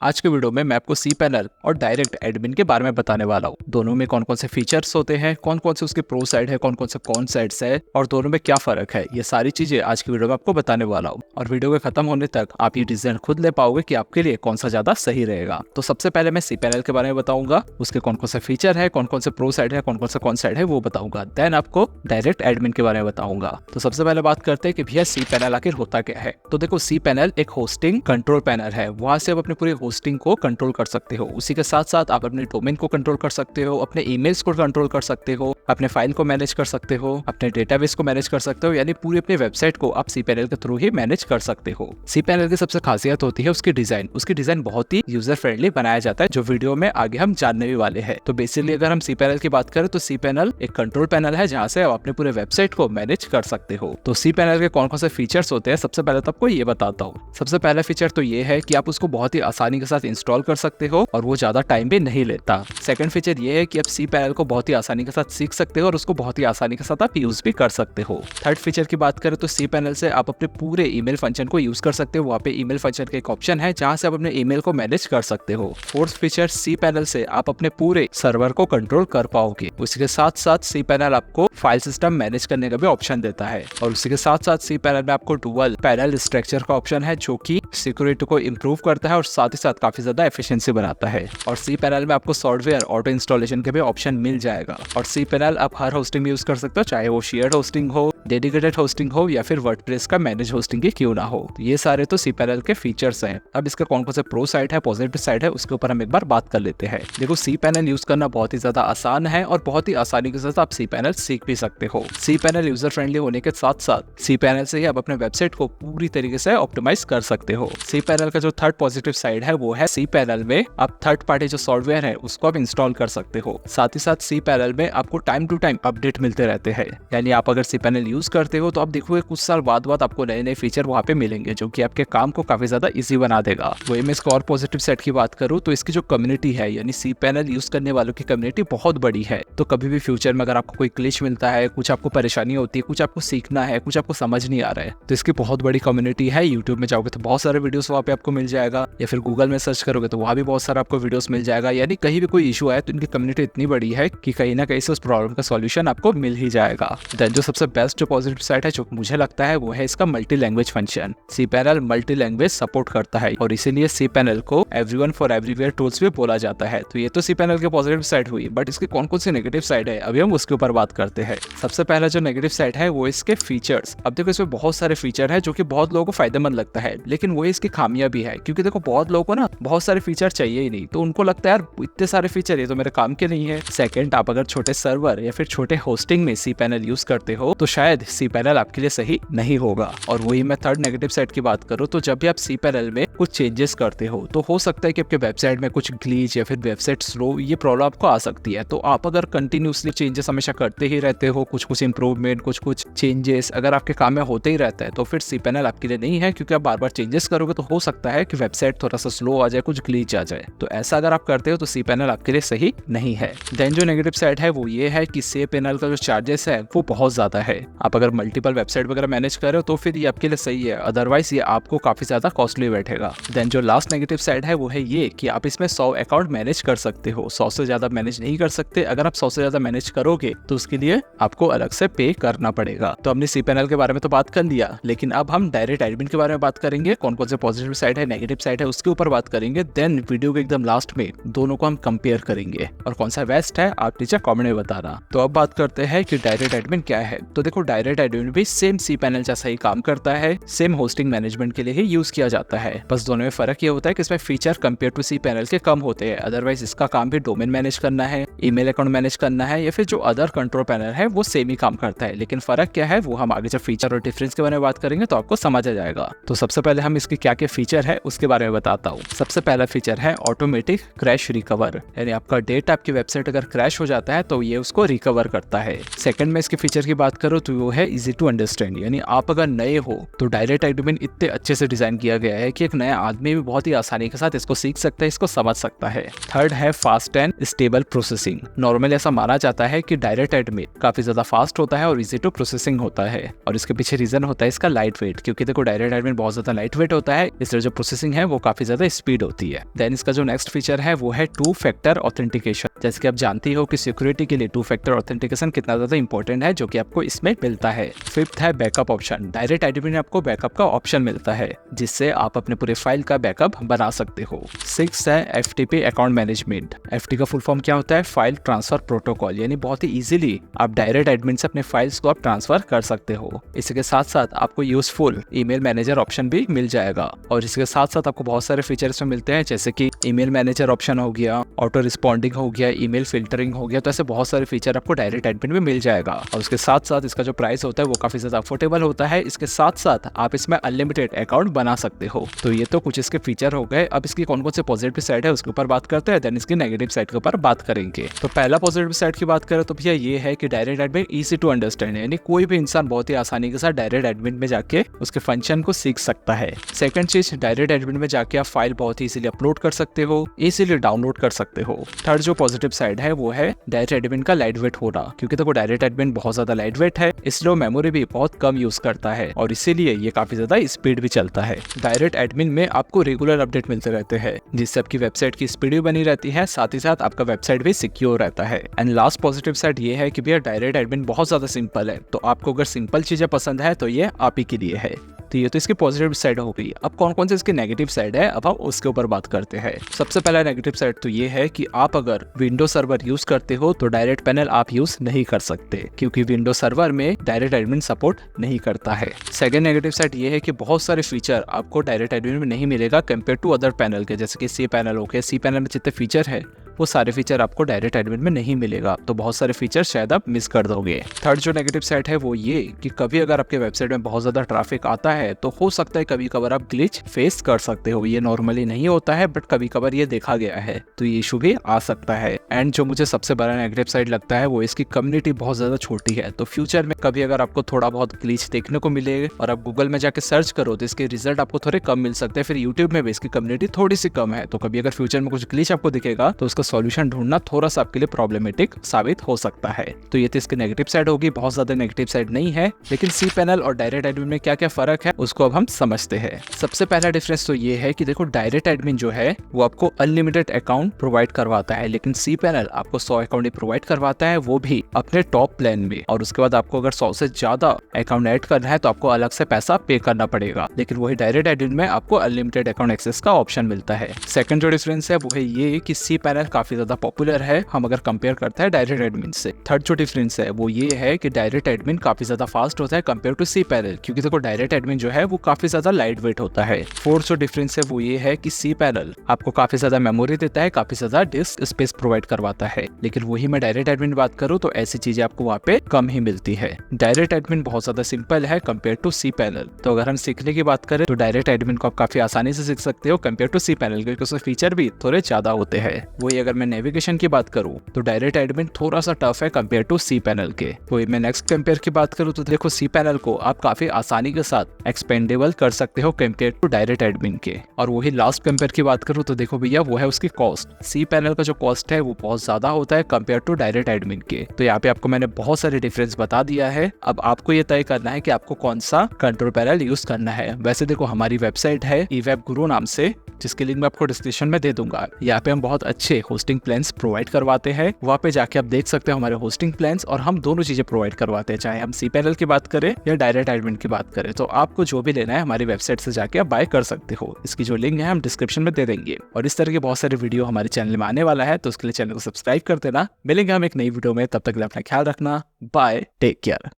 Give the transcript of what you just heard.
आज के वीडियो में मैं आपको सी पैनल और डायरेक्ट एडमिन के बारे में बताने वाला हूँ। दोनों में कौन कौन से फीचर्स होते हैं, कौन कौन से उसके प्रो साइड है, कौन कौन से कॉन साइड्स है और दोनों में क्या फर्क है, ये सारी चीजें आज की वीडियो में आपको बताने वाला हूँ। और वीडियो के खत्म होने तक आप ये डिसीजन खुद ले पाओगे कि आपके लिए कौन सा ज्यादा सही रहेगा। तो सबसे पहले मैं सी पैनल के बारे में बताऊंगा, उसके कौन कौन से फीचर है, कौन कौन से प्रो साइड है, कौन कौन से कॉन साइड है वो बताऊंगा। देन आपको डायरेक्ट एडमिन के बारे में बताऊंगा। तो सबसे पहले बात करते हैं कि भैया सी पैनल आखिर होता क्या है। तो देखो, सी पैनल एक होस्टिंग कंट्रोल पैनल है। वहां से आप अपने पूरे होस्टिंग को कंट्रोल कर सकते हो। उसी के साथ साथ आप अपने डोमेन को कंट्रोल कर सकते हो, अपने ईमेल्स को कंट्रोल कर सकते हो, अपने फाइल को मैनेज कर सकते हो, अपने डेटाबेस को मैनेज कर सकते हो, यानी पूरी अपनी वेबसाइट को आप सी पैनल के थ्रू ही मैनेज कर सकते हो। सी पैनल की सबसे खासियत होती है उसकी डिजाइन। उसकी डिजाइन बहुत ही यूजर फ्रेंडली बनाया जाता है, जो वीडियो में आगे हम जानने भी वाले हैं। तो बेसिकली अगर हम सी पैनल की बात करें तो सी पैनल एक कंट्रोल पैनल है जहां से आप अपने पूरे वेबसाइट को मैनेज कर सकते हो। तो सी पैनल के कौन कौन से फीचर्स होते हैं, सबसे पहले तो आपको ये बताता हूँ। सबसे पहला फीचर तो ये है कि आप उसको बहुत ही आसानी के साथ इंस्टॉल कर सकते हो और वो ज्यादा टाइम भी नहीं लेता। सेकंड फीचर ये है कि आप सी पैनल को बहुत ही आसानी के साथ सीख सकते हो और उसको बहुत ही आसानी के साथ आप यूज भी कर सकते हो। थर्ड फीचर की बात करें तो सी पैनल से आप अपने पूरे ईमेल फंक्शन को यूज कर सकते हो। वहाँ पे ईमेल फंक्शन का एक ऑप्शन है जहाँ से आप अपने ईमेल को मैनेज कर सकते हो। फोर्थ फीचर, सी पैनल से आप अपने पूरे सर्वर को कंट्रोल कर पाओगे। उसके साथ साथ सी पैनल आपको फाइल सिस्टम मैनेज करने का भी ऑप्शन देता है। और उसी के साथ साथ सी पैनल में आपको डुअल पैनल स्ट्रक्चर का ऑप्शन है, जो कि सिक्योरिटी को इम्प्रूव करता है और साथ ही साथ काफी ज्यादा एफिशिएंसी बनाता है। और सी पैनल में आपको सॉफ्टवेयर ऑटो इंस्टॉलेशन के भी ऑप्शन मिल जाएगा। और सी पैनल आप हर होस्टिंग में यूज कर सकते हो, चाहे वो शेयर्ड होस्टिंग हो, डेडिकेटेड होस्टिंग हो या फिर वर्डप्रेस का मैनेज होस्टिंग की क्यों ना हो। तो ये सारे तो सी पैनल के फीचर्स हैं। अब इसका कौन कौन से प्रो साइड है, पॉजिटिव साइड है, उसके ऊपर हम एक बार बात कर लेते हैं। देखो, सी पैनल यूज करना बहुत ही ज्यादा आसान है और बहुत ही आसानी के साथ आप सी पैनल सीख भी सकते हो। सी पैनल यूजर फ्रेंडली होने के साथ साथ सी पैनल से ही आप अपने वेबसाइट को पूरी तरीके से ऑप्टिमाइज कर सकते हो। सी पैनल का जो थर्ड पॉजिटिव साइड है वो है सी पैनल में आप थर्ड पार्टी जो सॉफ्टवेयर है उसको आप इंस्टॉल कर सकते हो। साथ ही साथ सी पैनल में आपको टाइम टू टाइम अपडेट मिलते रहते हैं, यानी आप अगर सी पैनल यूज करते हो तो आप देखोगे कुछ साल बाद आपको नए नए फीचर वहाँ पे मिलेंगे, जो कि आपके काम को काफी ज्यादा इजी बना देगा। वही मैं इसका और पॉजिटिव साइड की बात करूँ तो इसकी जो कम्युनिटी है, यानी सी पैनल यूज करने वालों की कम्युनिटी बहुत बड़ी है। तो कभी भी फ्यूचर में अगर आपको कोई ग्लिच मिलता है, कुछ आपको परेशानी होती है, कुछ आपको सीखना है, कुछ आपको समझ नहीं आ रहा है, तो इसकी बहुत बड़ी कम्युनिटी है। यूट्यूब में जाओगे तो बहुत सारे वीडियोस वहाँ पे आपको मिल जाएगा, या फिर गूगल में सर्च करोगे तो वहाँ भी बहुत सारा आपको वीडियोस मिल जाएगा। यानी कहीं भी कोई इशू आए तो इनकी कम्युनिटी इतनी बड़ी है कि कहीं ना कहीं से उस प्रॉब्लम का सॉल्यूशन आपको मिल ही जाएगा। देन जो सबसे बेस्ट जो पॉजिटिव साइड है जो मुझे लगता है वो है इसका multi language function. C panel multi language support करता है और इसीलिए सी पैनल को एवरीवन फॉर एवरीवेयर टूल्स भी बोला जाता है। तो ये तो सी पैनल के पॉजिटिव साइड हुई, बट इसके कौन कौन से नेगेटिव साइड है अभी हम उसके ऊपर बात करते हैं। सबसे पहला जो नेगेटिव साइड है वो इसके फीचर्स। अब देखो, इसमें बहुत सारे फीचर है जो कि बहुत लोगों को फायदेमंद लगता है, लेकिन वो इसकी खामियां भी है। क्योंकि देखो, बहुत लोगों को ना बहुत सारे फीचर चाहिए ही नहीं, तो उनको लगता है यार इतने सारे फीचर ये तो मेरे काम के नहीं है। सेकंड, आप अगर छोटे सर्वर या फिर छोटे होस्टिंग में सी पैनल यूज करते हो तो शायद सी पैनल आपके लिए सही नहीं होगा। और वही मैं थर्ड नेगेटिव साइड की बात करूँ तो जब भी आप सी पैनल में कुछ चेंजेस करते हो तो हो सकता है कि आपके वेबसाइट में कुछ ग्लिच या फिर वेबसाइट स्लो, ये प्रॉब्लम आपको आ सकती है। तो आप अगर कंटिन्यूसली चेंजेस हमेशा करते ही रहते हो, कुछ इंप्रूवमेंट, कुछ चेंजेस अगर आपके काम में होते ही रहता है, तो फिर सी पैनल आपके लिए नहीं है। क्योंकि आप बार बार चेंजेस करोगे तो हो सकता है कि वेबसाइट थोड़ा सा स्लो आ जाए, कुछ ग्लिच आ जाए। तो ऐसा अगर आप करते हो तो सी पैनल आपके लिए सही नहीं है। देन जो नेगेटिव साइड है वो ये है कि सी पैनल का जो चार्जेस है वो बहुत ज्यादा है। आप अगर मल्टीपल वेबसाइट वगैरह मैनेज कर रहे हो तो फिर ये आपके लिए सही है, अदरवाइज ये आपको काफी ज्यादा कॉस्टली बैठेगा। देन जो लास्ट नेगेटिव साइड है वो है ये कि आप इसमें 100 अकाउंट मैनेज कर सकते हो। 100 से ज्यादा मैनेज नहीं कर सकते। अगर आप 100 से ज्यादा मैनेज करोगे तो उसके लिए आपको अलग से पे करना पड़ेगा। तो हमने सी पैनल के बारे में तो बात कर लिया, लेकिन अब हम डायरेक्ट एडमिन के बारे में बात करेंगे। कौन कौन से पॉजिटिव साइड है, नेगेटिव साइड है, उसके ऊपर बात करेंगे। देन वीडियो के एकदम लास्ट में दोनों को हम कंपेयर करेंगे और कौन सा बेस्ट है आप नीचे कमेंट में बताना। तो अब बात करते हैं कि डायरेक्ट एडमिन क्या है। तो देखो, डायरेक्ट एडमिन भी सेम सी पैनल जैसा ही काम करता है, सेम होस्टिंग मैनेजमेंट के लिए ही यूज किया जाता है। बस दोनों में फर्क ये होता है कि इसमें feature compare to C panel के कम होते हैं। अदरवाइज इसका काम भी डोमेन मैनेज करना है, ईमेल अकाउंट मैनेज करना है, या फिर जो अदर कंट्रोल पैनल है वो सेम ही काम करता है। लेकिन फर्क क्या है वो हम आगे जब फीचर और डिफरेंस के बारे में बात करेंगे तो आपको समझ आ जाएगा। तो सबसे पहले हम इसके क्या क्या फीचर है उसके बारे में बताता हूँ। सबसे पहला फीचर है ऑटोमेटिक क्रैश रिकवर, यानी आपका डेटा, आपकी वेबसाइट अगर क्रैश हो जाता है तो ये उसको रिकवर करता है। सेकंड में इसके फीचर की बात करो तो वो है इजी टू अंडरस्टैंड, यानी आप अगर नए हो तो डायरेक्ट एडमिन इतने अच्छे से डिजाइन किया गया है कि एक नया आदमी भी बहुत ही आसानी के साथ इसको सीख सकता है, इसको समझ सकता है। थर्ड है fast and stable processing. Normally ऐसा माना जाता है कि डायरेक्ट एडमिन काफी ज्यादा फास्ट होता है और इजी टू प्रोसेसिंग होता है, और इसके पीछे रीजन होता है इसका लाइट वेट। क्योंकि देखो, डायरेक्ट एडमिन बहुत ज्यादा लाइट वेट होता है, इसलिए जो प्रोसेसिंग है वो काफी ज्यादा स्पीड होती है। देन इसका जो नेक्स्ट फीचर है वो है 2 फैक्टर ऑथेंटिकेशन। जैसे कि आप जानती हो कि सिक्योरिटी के लिए 2 फैक्टर ऑथेंटिकेशन कितना ज्यादा इंपॉर्टेंट है, जो कि आपको इसमें मिलता है। फिफ्थ है बैकअप ऑप्शन। डायरेक्ट एडमिन में आपको बैकअप का ऑप्शन मिलता है, जिससे आप अपने पूरे फाइल का बैकअप बना सकते हो। सिक्स है FTP अकाउंट मैनेजमेंट। FTP का फुल फॉर्म क्या होता है? फाइल ट्रांसफर प्रोटोकॉल, यानी बहुत ही इजीली आप डायरेक्ट एडमिन से अपने फाइल्स को आप ट्रांसफर कर सकते हो। इसके साथ साथ आपको यूजफुल ईमेल मैनेजर ऑप्शन भी मिल जाएगा, और इसके साथ साथ आपको बहुत सारे फीचर्स में मिलते हैं, जैसे कि ईमेल मैनेजर ऑप्शन हो गया, ऑटो रिस्पॉन्डिंग हो गया, ईमेल फिल्टरिंग हो गया। तो ऐसे बहुत सारे फीचर आपको डायरेक्ट एडमिन में मिल जाएगा। और उसके साथ साथ इसका जो प्राइस होता है वो काफी ज्यादा अफोर्डेबल होता है। इसके साथ साथ आप इसमें अनलिमिटेड अकाउंट बना सकते हो। तो ये तो कुछ इसके फीचर हो गए। अब इसकी कौन कौन से पॉजिटिव साइड है उसके ऊपर बात करते हैं, देन इसकी नेगेटिव साइड के ऊपर बात करेंगे। तो पहला पॉजिटिव साइड की बात करें तो भैया ये है कि direct admin easy to understand है, यानी कोई भी इंसान बहुत ही आसानी के साथ डायरेक्ट एडमिन में जाके उसके फंक्शन को सीख सकता है। सेकंड चीज, डायरेक्ट एडमिन में जाके आप फाइल बहुत ही इजीली अपलोड कर सकते हो, इजीली डाउनलोड कर सकते हो। थर्ड जो पॉजिटिव साइड है वो है डायरेक्ट एडमिन का लाइट वेट होना, क्योंकि देखो डायरेक्ट एडमिन बहुत ज्यादा लाइट वेट है, इसलिए मेमोरी भी बहुत कम यूज करता है और इसीलिए ये काफी ज्यादा स्पीड भी चलता है। डायरेक्ट एडमिन में आपको रेगुलर अपडेट मिलते रहते हैं, जिससे आपकी वेबसाइट की स्पीड भी बनी रहती है, साथ ही साथ आपका वेबसाइट भी सिक्योर रहता है। एंड लास्ट पॉजिटिव साइड ये है कि भैया डायरेक्ट एडमिन बहुत ज्यादा सिंपल है, तो आपको अगर सिंपल चीजें पसंद है तो ये आप ही के लिए है। तो ये तो इसकी पॉजिटिव साइड हो गई। अब कौन कौन से इसके नेगेटिव साइड है, अब हम उसके ऊपर बात करते हैं। सबसे पहला नेगेटिव साइड तो ये है कि आप अगर विंडो सर्वर यूज करते हो तो डायरेक्ट पैनल आप यूज नहीं कर सकते, क्योंकि विंडो सर्वर में डायरेक्ट एडमिन सपोर्ट नहीं करता है। सेकंड नेगेटिव साइड ये है कि बहुत सारे फीचर आपको डायरेक्ट एडमिन में नहीं मिलेगा कंपेयर टू अदर पैनल के, जैसे कि सी पैनल हो गया। सी पैनल में जितने फीचर है वो सारे फीचर आपको डायरेक्ट एडमिन में नहीं मिलेगा, तो बहुत सारे फीचर शायद आप मिस कर दोगे। थर्ड जो नेगेटिव साइड है वो ये कि कभी अगर आपके वेबसाइट में बहुत ज्यादा ट्रैफिक आता है तो हो सकता है कभी कभार आप ग्लिच फेस कर सकते हो। ये नॉर्मली नहीं होता है, बट कभी कभार ये देखा गया है, तो ये इशू भी आ सकता है। एंड जो मुझे सबसे बड़ा नेगेटिव साइड लगता है वो इसकी कम्युनिटी बहुत ज्यादा छोटी है, तो फ्यूचर में कभी अगर आपको थोड़ा बहुत ग्लिच देखने को मिले और आप गूगल में जाके सर्च करो तो इसके रिजल्ट आपको थोड़े कम मिल सकते हैं। फिर यूट्यूब में भी इसकी कम्युनिटी थोड़ी सी कम है, तो कभी अगर फ्यूचर में कुछ ग्लिच आपको दिखेगा तो उसका सॉल्यूशन ढूंढना थोड़ा सा आपके लिए प्रॉब्लमेटिक साबित हो सकता है। तो ये तो इसकी नेगेटिव साइड होगी, बहुत ज्यादा नेगेटिव साइड नहीं है। लेकिन सी पैनल और डायरेक्ट एडमिन में क्या क्या फर्क है उसको अब हम समझते हैं। सबसे पहला डिफरेंस तो ये है कि देखो डायरेक्ट एडमिन जो है वो आपको अनलिमिटेड अकाउंट प्रोवाइड करवाता है, लेकिन सी पैनल आपको 100 अकाउंट ही प्रोवाइड करवाता है, वो भी अपने टॉप प्लान में। और उसके बाद आपको अगर 100 से ज्यादा अकाउंट ऐड करना है तो आपको अलग से पैसा पे करना पड़ेगा, लेकिन वही डायरेक्ट एडमिन में आपको अनलिमिटेड अकाउंट एक्सेस का ऑप्शन मिलता है। सेकंड जो डिफरेंस है वो है ये कि सी पैनल काफी ज्यादा पॉपुलर है हम अगर कंपेयर करते हैं डायरेक्ट एडमिन से। थर्ड जो डिफरेंस है वो ये है कि डायरेक्ट एडमिन काफी ज्यादा फास्ट होता है कंपेयर टू सी पैनल, क्योंकि देखो डायरेक्ट एडमिन जो है वो काफी ज्यादा लाइट वेट होता है। फोर्थ जो डिफरेंस है वो ये है कि सी पैनल आपको काफी ज्यादा मेमोरी देता है, काफी ज्यादा डिस्क स्पेस प्रोवाइड करवाता है, लेकिन वही मैं डायरेक्ट एडमिन बात करूँ तो ऐसी चीजें आपको वहाँ पे कम ही मिलती है। डायरेक्ट एडमिन बहुत ज्यादा सिंपल है कंपेयर टू सी पैनल। तो अगर हम सीखने की बात करें तो डायरेक्ट एडमिन को आप काफी आसानी से सीख सकते हो कंपेयर टू सी पैनल, क्योंकि उसके फीचर भी थोड़े ज्यादा होते हैं। वही अगर मैं नेविगेशन की बात करूँ तो डायरेक्ट एडमिन थोड़ा सा टफ है कंपेयर टू सी पैनल के। वही मैं नेक्स्ट कंपेयर की बात करूँ तो देखो सी पैनल को आप काफी आसानी के साथ एक्सपेंडेबल कर सकते हो कंपेयर टू डायरेक्ट एडमिन के। और वही लास्ट कंपेयर की बात करूँ तो देखो भैया वो है उसकी कॉस्ट। सी पैनल का जो कॉस्ट है वो बहुत ज्यादा होता है कंपेयर टू डायरेक्ट एडमिन के। तो यहाँ पे आपको मैंने बहुत सारे डिफरेंस बता दिया है, अब आपको ये तय करना है कि आपको कौन सा कंट्रोल पैनल यूज करना है। वैसे देखो हमारी वेबसाइट है eWeb Guru नाम से, जिसके लिंक मैं आपको डिस्क्रिप्शन में दे दूंगा। यहाँ पे हम बहुत अच्छे होस्टिंग प्लान्स प्रोवाइड करवाते हैं, वहाँ पे जाके आप देख सकते हो हमारे होस्टिंग प्लान्स, और हम दोनों चीजें प्रोवाइड करवाते हैं, चाहे हम सी पैनल की बात करें या डायरेक्ट एडमिन की बात करें। तो आपको जो भी लेना है हमारी वेबसाइट से जाके आप बाय कर सकते हो। इसकी जो लिंक है हम डिस्क्रिप्शन में दे देंगे। और इस तरह के बहुत सारे वीडियो हमारे चैनल में आने वाला है, तो उसके लिए चैनल को सब्सक्राइब कर देना। मिलेंगे हम एक नई वीडियो में, तब तक अपना ख्याल रखना। Bye, take care.